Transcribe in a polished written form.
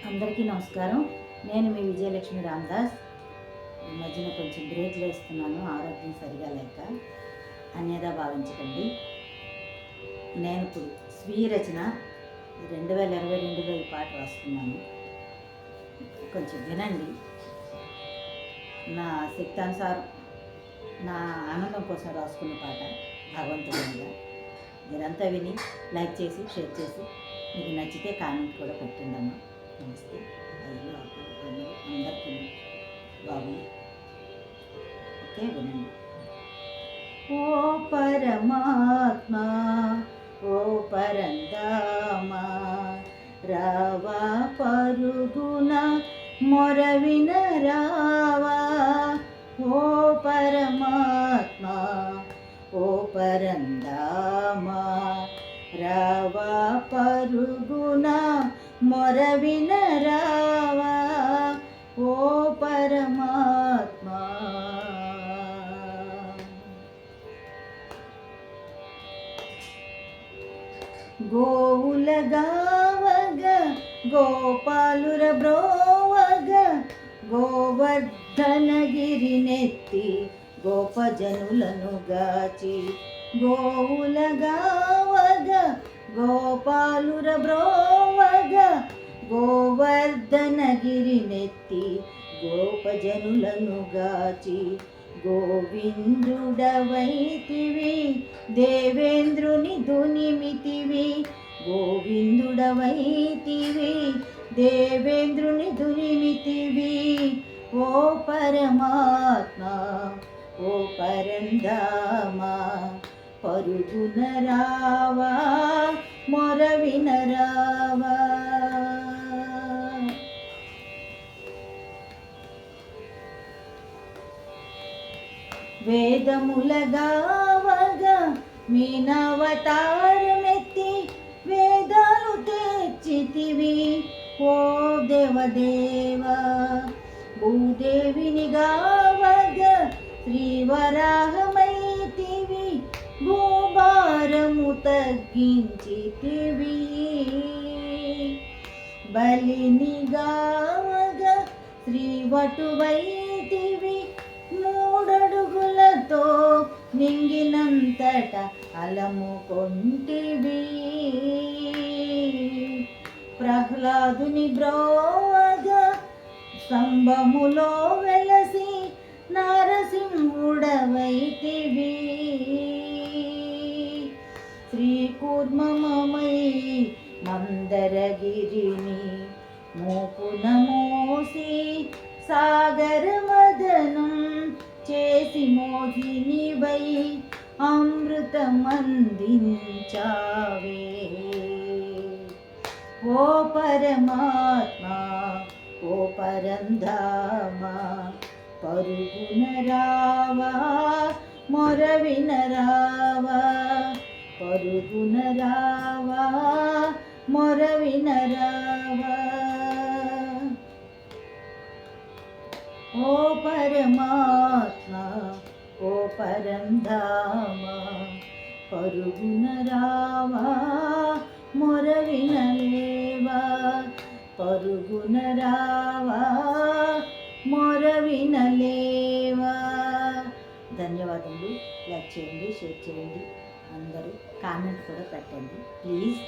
అందరికీ నమస్కారం. నేను మీ విజయలక్ష్మి రామదాస్. ఈ మధ్యన కొంచెం బ్రేక్లు వేస్తున్నాను, ఆరోగ్యం సరిగా లేక. అన్యదా భావించకండి. నేను ఇప్పుడు స్వీయ రచన 2022లో ఈ పాట రాస్తున్నాను. కొంచెం వినండి. నా శక్తానుసారం, నా ఆనందం కోసం రాసుకున్న పాట, భగవంతుడి మీద. మీరంతా విని లైక్ చేసి షేర్ చేసి మీకు నచ్చితే కామెంట్ కూడా పెట్టండి అమ్మ. నమస్తే. అయ్యో అందరికీ బాగుంది. ఓకే, వినండి. ఓ పరమాత్మ, ఓ పరంధామ, రావా పరుగున మొర వినరావా. ఓ పరమాత్మ, ఓ పరంధామ, రావా పరుగున మొర వినరావా. ఓ పరమాత్మ, గోవుల గావగ గోపాలుర బ్రోవగ, గోవర్ధనగిరినెత్తి గోపజనులను గాచి. గోవుల గావగ గోపాలుర బ్రోవగ, గోవర్ధనగిరినెత్తి గోపజనులను గాచి. గోవిందుడవైతివి దేవేంద్రుని దునిమితివి, గోవిందుడవైతివి దేవేంద్రుని దునిమితివి. ఓ పరమాత్మ, ఓ పరంధామ, పరుగున రావా మొర వినరావా. వేదముల గావగ మీనవతారమెత్తి వేదాలు తెచ్చితివి. ఓ దేవదేవా, భూదేవిని గావగ శ్రీవరాహమైతివి, భూభారము తగ్గించితివి. బలిని గావగ శ్రీవటువైతివి, మూడడుగులతో నింగినంతట అలముకొంటివి. ప్రహ్లాదుని బ్రోవగ స్తంభములో వెలసి నారసింహుడవైతివి. శ్రీకూర్మమై మందరగిరిని మూపున మోసి, సాగర మదనం చేసి మోహినివై అమృతమందించావే. ఓ పరమాత్మ, ఓ పరంధామ, పరుగున రావా మొర వినరావా. పరుగున రావా మొర వినరావా. ఓ పరమాత్మ, ఓ పరంధామ, పరుగున రావా మొర వినలేవా. పరుగున రావా మొర వినలేవా. ధన్యవాదములు. లైక్ చేయండి, షేర్ చేయండి, అందరూ కామెంట్ కూడా పెట్టండి ప్లీజ్.